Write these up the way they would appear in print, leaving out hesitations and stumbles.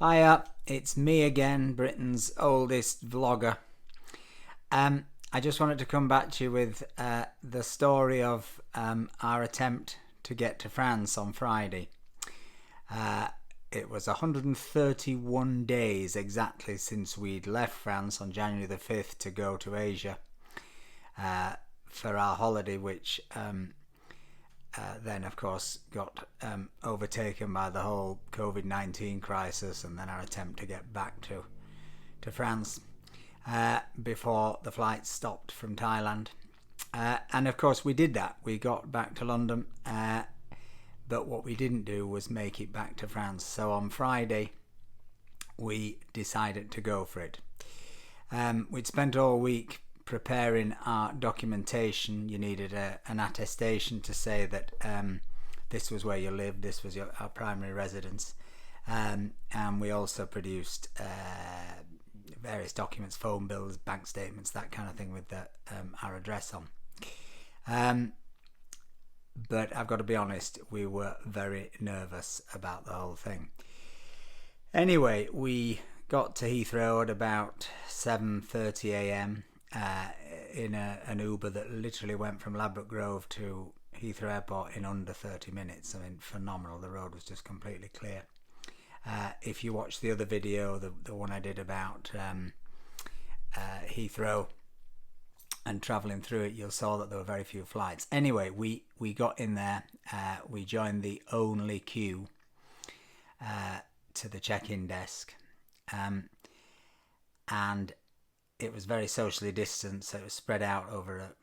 Hiya, it's me again, Britain's oldest vlogger. I just wanted to come back to you with the story of our attempt to get to France on Friday. It was 131 days exactly since we'd left France on January the 5th to go to Asia for our holiday, which then of course got overtaken by the whole COVID-19 crisis, and then our attempt to get back to France before the flight stopped from Thailand. And of course we did that. We got back to London, but what we didn't do was make it back to France. So on Friday we decided to go for it. We'd spent all week preparing our documentation. You needed an attestation to say that this was where you lived, this was our primary residence, and we also produced various documents, phone bills, bank statements, that kind of thing with our address on. But I've got to be honest, we were very nervous about the whole thing. Anyway, we got to Heathrow at about 7:30 a.m. In an Uber that literally went from Ladbroke Grove to Heathrow Airport in under 30 minutes. I mean, phenomenal. The road was just completely clear. If you watch the other video, the one I did about Heathrow and travelling through it, you'll saw that there were very few flights. Anyway, we got in there. We joined the only queue to the check-in desk, and it was very socially distanced, so it was spread out over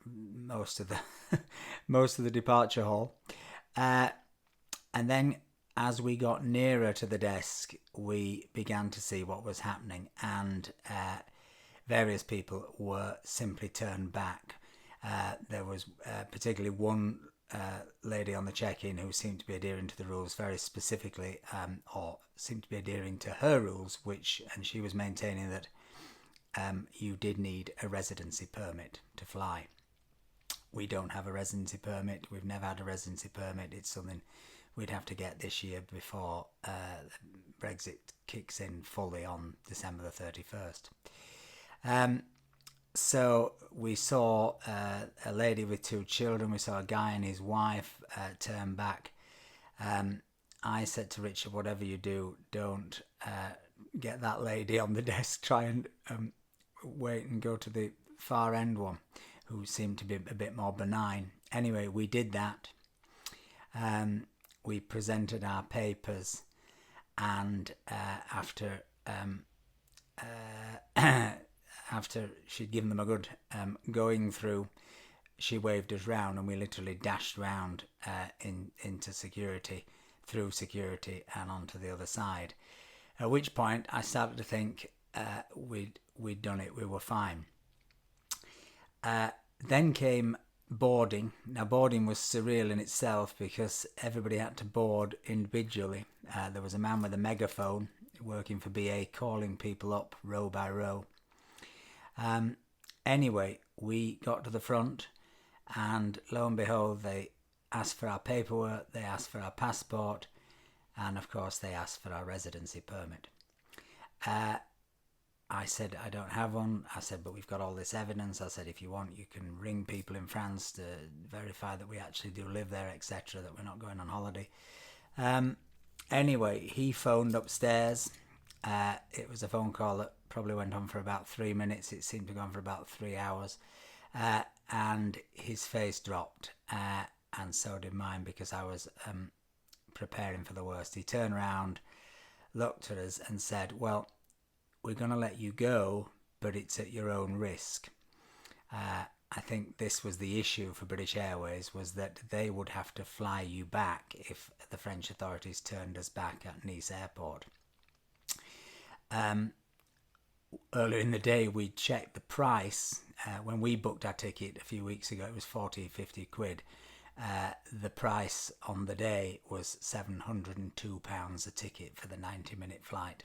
most of the departure hall. And then as we got nearer to the desk, we began to see what was happening, and various people were simply turned back. There was particularly one lady on the check-in who seemed to be adhering to the rules very specifically, or seemed to be adhering to her rules, and she was maintaining that you did need a residency permit to fly. We don't have a residency permit. We've never had a residency permit. It's something we'd have to get this year before Brexit kicks in fully on December the 31st. So we saw a lady with two children. We saw a guy and his wife turn back. I said to Richard, whatever you do, don't get that lady on the desk. Try and wait and go to the far end one, who seemed to be a bit more benign. Anyway, we did that. We presented our papers, and after she'd given them a good going through, she waved us round, and we literally dashed round into security, through security, and onto the other side. At which point I started to think we'd done it, we were fine. Then came boarding. Now, boarding was surreal in itself because everybody had to board individually. There was a man with a megaphone working for BA calling people up row by row. Anyway, we got to the front, and lo and behold, they asked for our paperwork, they asked for our passport, and of course they asked for our residency permit. I said, I don't have one. I said, but we've got all this evidence. I said, if you want, you can ring people in France to verify that we actually do live there, etc., that we're not going on holiday. Anyway, he phoned upstairs. It was a phone call that probably went on for about 3 minutes. It seemed to go on for about 3 hours. And his face dropped, and so did mine, because I was preparing for the worst. He turned around, looked at us and said, well, we're going to let you go, but it's at your own risk. I think this was the issue for British Airways, was that they would have to fly you back if the French authorities turned us back at Nice Airport. Earlier in the day, we checked the price. When we booked our ticket a few weeks ago, it was 50 quid. The price on the day was £702 a ticket for the 90-minute flight.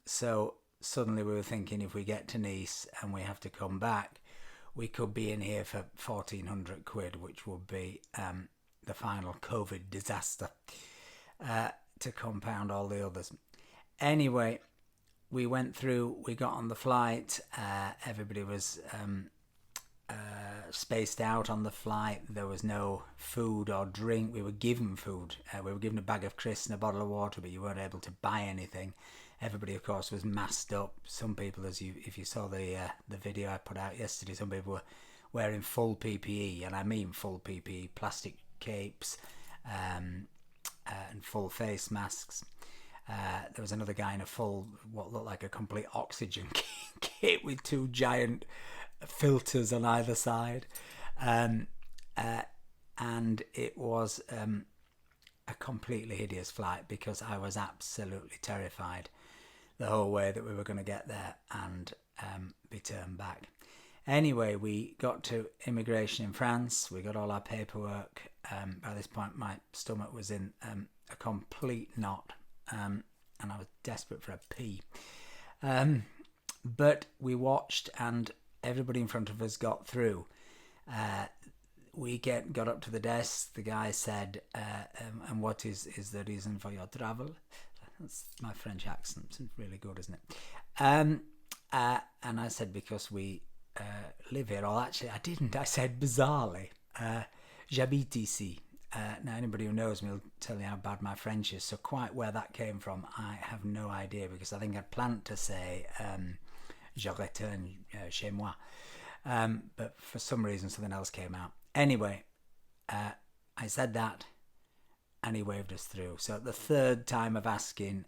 So suddenly we were thinking, if we get to Nice and we have to come back, we could be in here for 1,400 quid, which would be the final COVID disaster to compound all the others. Anyway, we went through, we got on the flight, everybody was spaced out on the flight. There was no food or drink. We were given food. We were given a bag of crisps and a bottle of water, but you weren't able to buy anything. Everybody, of course, was masked up. Some people, if you saw the video I put out yesterday, some people were wearing full PPE, and I mean full PPE, plastic capes and full face masks. There was another guy in a full, what looked like a complete oxygen kit with 2 giant filters on either side. And it was a completely hideous flight because I was absolutely terrified the whole way that we were going to get there and be turned back. Anyway, we got to immigration in France. We got all our paperwork. By this point, my stomach was in a complete knot, and I was desperate for a pee. But we watched, and everybody in front of us got through. We got up to the desk. The guy said, and what is the reason for your travel? That's my French accent. It's really good, isn't it? And I said, because we live here. Or actually, I didn't. I said bizarrely, j'habite ici. Now, anybody who knows me will tell you how bad my French is. So quite where that came from, I have no idea, because I think I'd planned to say je retourne chez moi. But for some reason, something else came out. Anyway, I said that, and he waved us through. So at the third time of asking,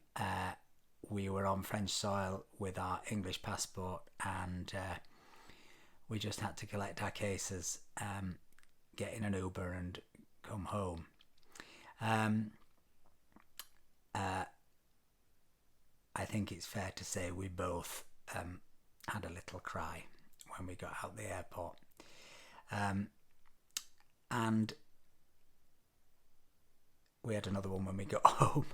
we were on French soil with our English passport, and we just had to collect our cases, get in an Uber and come home. I think it's fair to say we both had a little cry when we got out the airport. And we had another one when we got home.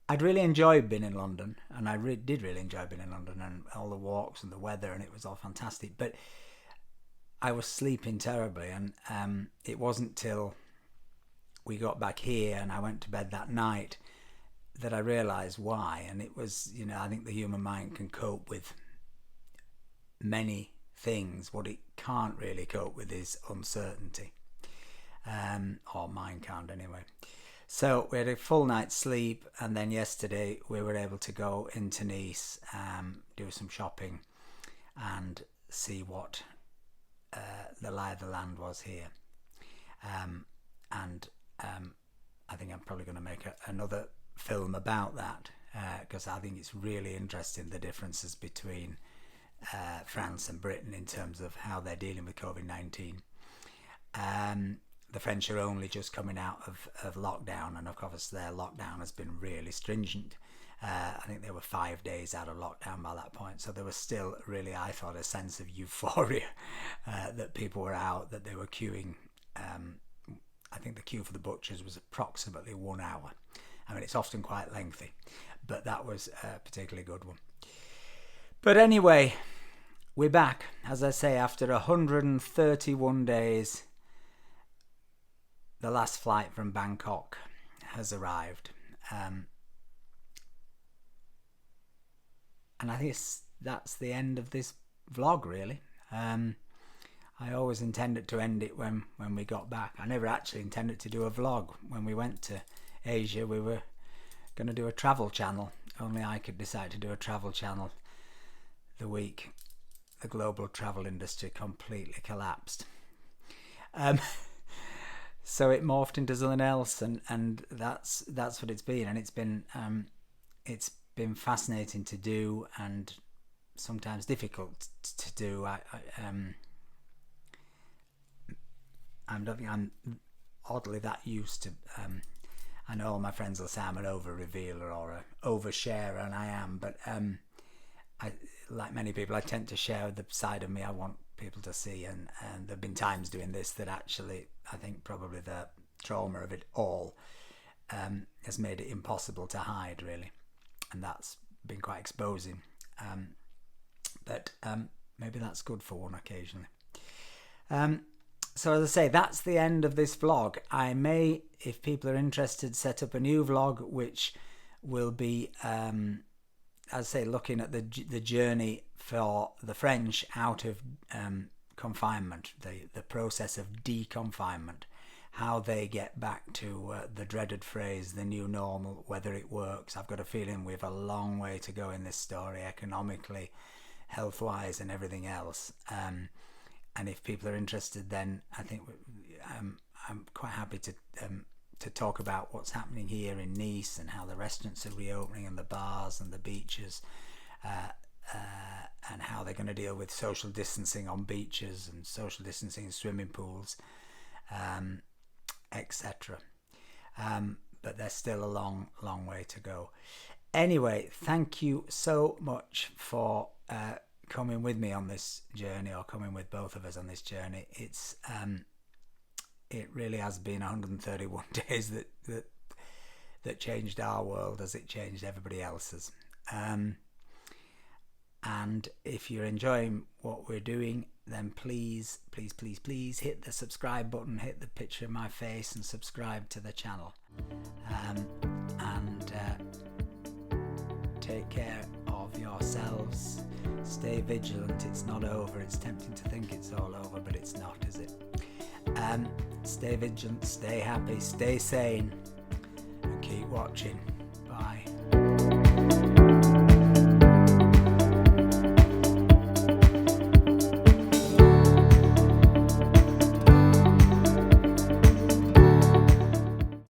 I'd really enjoyed being in London, and I did really enjoy being in London, and all the walks and the weather, and it was all fantastic. But I was sleeping terribly, and it wasn't till we got back here and I went to bed that night that I realised why. And it was, I think the human mind can cope with many things. What it can't really cope with is uncertainty, or mine can't anyway. So we had a full night's sleep, and then yesterday we were able to go into Nice, do some shopping and see what the lie of the land was here. And I think I'm probably going to make another film about that, because I think it's really interesting, the differences between France and Britain in terms of how they're dealing with COVID-19. The French are only just coming out of lockdown, and of course their lockdown has been really stringent. I think they were 5 days out of lockdown by that point, so there was still really, I thought, a sense of euphoria that people were out, that they were queuing. I think the queue for the butchers was approximately 1 hour. I mean, it's often quite lengthy, but that was a particularly good one. But anyway, we're back, as I say, after 131 days. The last flight from Bangkok has arrived. And I think that's the end of this vlog, really. I always intended to end it when we got back. I never actually intended to do a vlog. When we went to Asia, we were going to do a travel channel. Only I could decide to do a travel channel the week the global travel industry completely collapsed. So it morphed into something else, and that's what it's been. And it's been fascinating to do, and sometimes difficult to do. I'm oddly that used to. I know all my friends will say I'm an over revealer or an oversharer, and I am. But I, like many people, I tend to share the side of me I want people to see, and there've been times doing this that actually I think probably the trauma of it all has made it impossible to hide, really, and that's been quite exposing. But maybe that's good for one occasionally. So as I say, that's the end of this vlog. I may, if people are interested, set up a new vlog which will be, as I say, looking at the journey for the French out of confinement, the process of deconfinement, how they get back to the dreaded phrase, the new normal, whether it works. I've got a feeling we have a long way to go in this story, economically, health-wise, and everything else. And if people are interested, then I think I'm quite happy to talk about what's happening here in Nice and how the restaurants are reopening and the bars and the beaches, and how they're going to deal with social distancing on beaches and social distancing in swimming pools, etc. But there's still a long way to go. Anyway, thank you so much for coming with me on this journey, or coming with both of us on this journey. It's it really has been 131 days that changed our world as it changed everybody else's. And if you're enjoying what we're doing, then please hit the subscribe button, hit the picture of my face and subscribe to the channel. And take care of yourselves. Stay vigilant. It's not over. It's tempting to think it's all over, but it's not, is it? Stay vigilant, stay happy, stay sane, and keep watching. Bye.